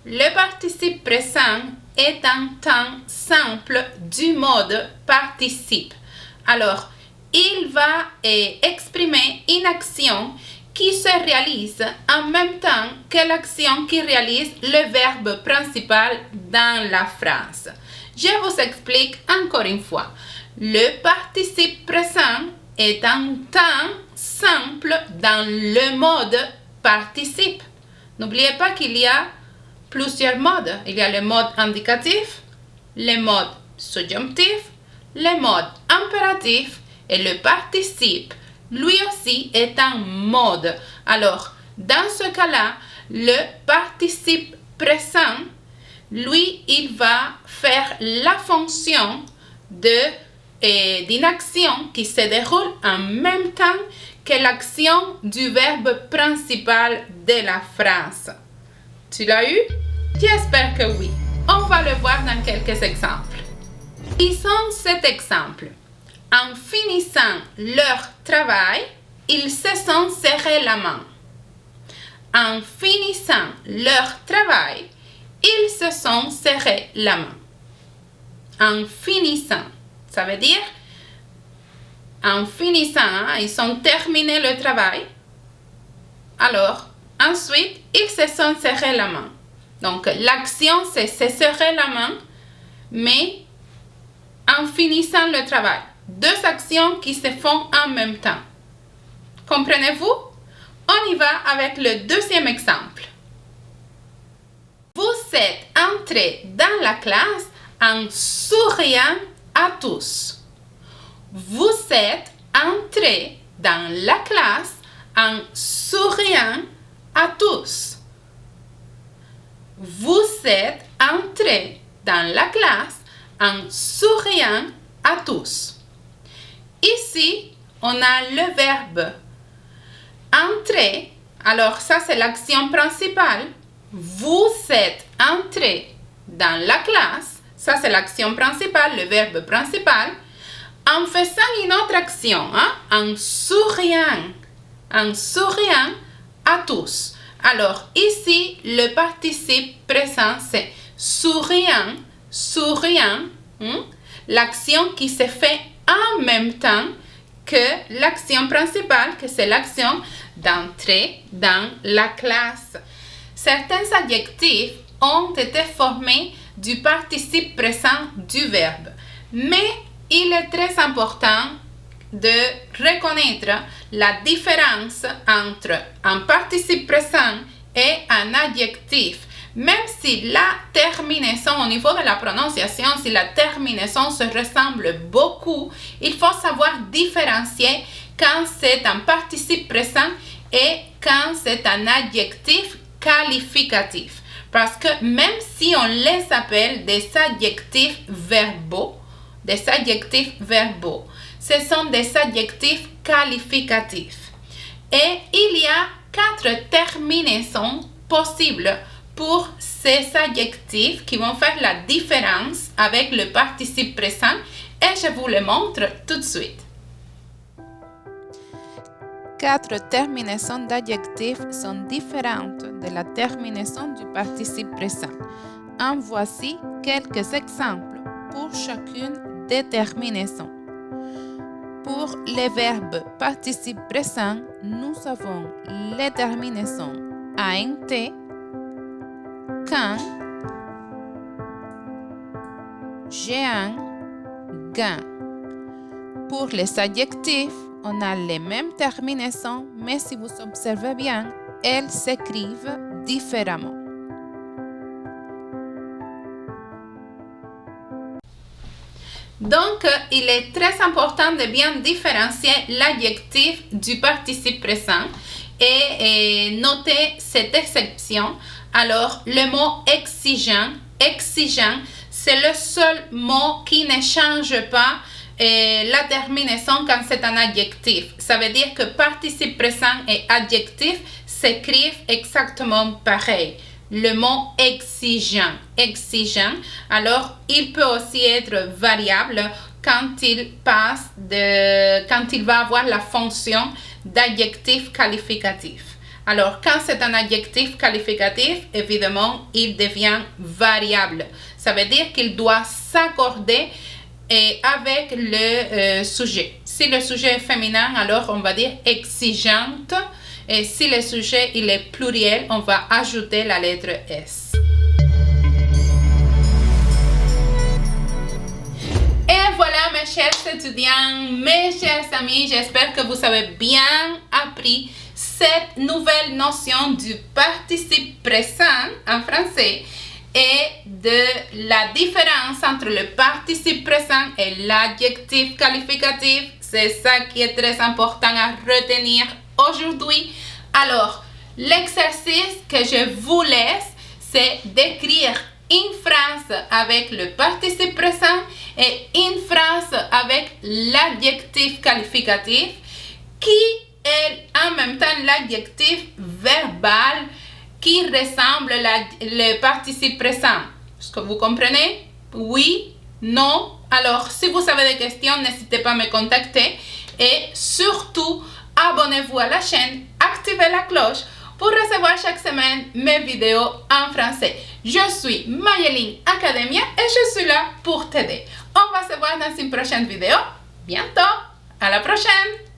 Le participe présent est un temps simple du mode participe. Alors, il va exprimer une action qui se réalise en même temps que l'action qui réalise le verbe principal dans la phrase. Je vous explique encore une fois. Le participe présent est un temps simple dans le mode participe. N'oubliez pas qu'il y a plusieurs modes. Il y a le mode indicatif, le mode subjonctif, le mode impératif et le participe. Lui aussi est un mode. Alors, dans ce cas-là, le participe présent, lui, il va faire la fonction d'une action qui se déroule en même temps que l'action du verbe principal de la phrase. Tu l'as eu? J'espère que oui. On va le voir dans quelques exemples. Lisons cet exemple. En finissant leur travail, ils se sont serrés la main. En finissant leur travail, ils se sont serrés la main. En finissant, ça veut dire en finissant, ils ont terminé le travail. Alors, ensuite, ils se sont serrés la main. Donc, l'action, c'est se serrer la main, mais en finissant le travail. Deux actions qui se font en même temps. Comprenez-vous? On y va avec le deuxième exemple. Vous êtes entrés dans la classe en souriant à tous. Vous êtes entrés dans la classe en souriant à tous. Vous êtes entrés dans la classe en souriant à tous. Ici, on a le verbe entrer. Alors, ça, c'est l'action principale. Vous êtes entrés dans la classe. Ça, c'est l'action principale, le verbe principal. En faisant une autre action, en souriant à tous. Alors, ici, le participe présent, c'est souriant. L'action qui se fait en même temps que l'action principale, que c'est l'action d'entrer dans la classe. Certains adjectifs ont été formés du participe présent du verbe, mais il est très important de reconnaître la différence entre un participe présent et un adjectif. Même si la terminaison, au niveau de la prononciation, si la terminaison se ressemble beaucoup, il faut savoir différencier quand c'est un participe présent et quand c'est un adjectif qualificatif. Parce que même si on les appelle des adjectifs verbaux, ce sont des adjectifs qualificatifs. Et il y a 4 terminaisons possibles pour ces adjectifs qui vont faire la différence avec le participe présent et je vous le montre tout de suite. 4 terminaisons d'adjectifs sont différentes de la terminaison du participe présent. En voici quelques exemples pour chacune des terminaisons. Pour les verbes participe présent, nous avons les terminaisons ant, quand, géant, gain. Pour les adjectifs, on a les mêmes terminaisons, mais si vous observez bien, elles s'écrivent différemment. Donc, il est très important de bien différencier l'adjectif du participe présent et noter cette exception. Alors, le mot exigeant, c'est le seul mot qui ne change pas la terminaison quand c'est un adjectif. Ça veut dire que participe présent et adjectif s'écrivent exactement pareil. Le mot exigeant. Alors, il peut aussi être variable quand il va avoir la fonction d'adjectif qualificatif. Alors, quand c'est un adjectif qualificatif, évidemment, il devient variable. Ça veut dire qu'il doit s'accorder avec le sujet. Si le sujet est féminin, alors on va dire exigeante. Et si le sujet il est pluriel, on va ajouter la lettre S. Et voilà mes chers étudiants, mes chers amis, j'espère que vous avez bien appris cette nouvelle notion du participe présent en français et de la différence entre le participe présent et l'adjectif qualificatif. C'est ça qui est très important à retenir aujourd'hui. Alors, l'exercice que je vous laisse, c'est d'écrire une phrase avec le participe présent et une phrase avec l'adjectif qualificatif qui est en même temps l'adjectif verbal qui ressemble le participe présent. Est-ce que vous comprenez? Oui? Non? Alors, si vous avez des questions, n'hésitez pas à me contacter et surtout, abonnez-vous à la chaîne, activez la cloche pour recevoir chaque semaine mes vidéos en français. Je suis Mayelin Academia et je suis là pour t'aider. On va se voir dans une prochaine vidéo. Bientôt! À la prochaine!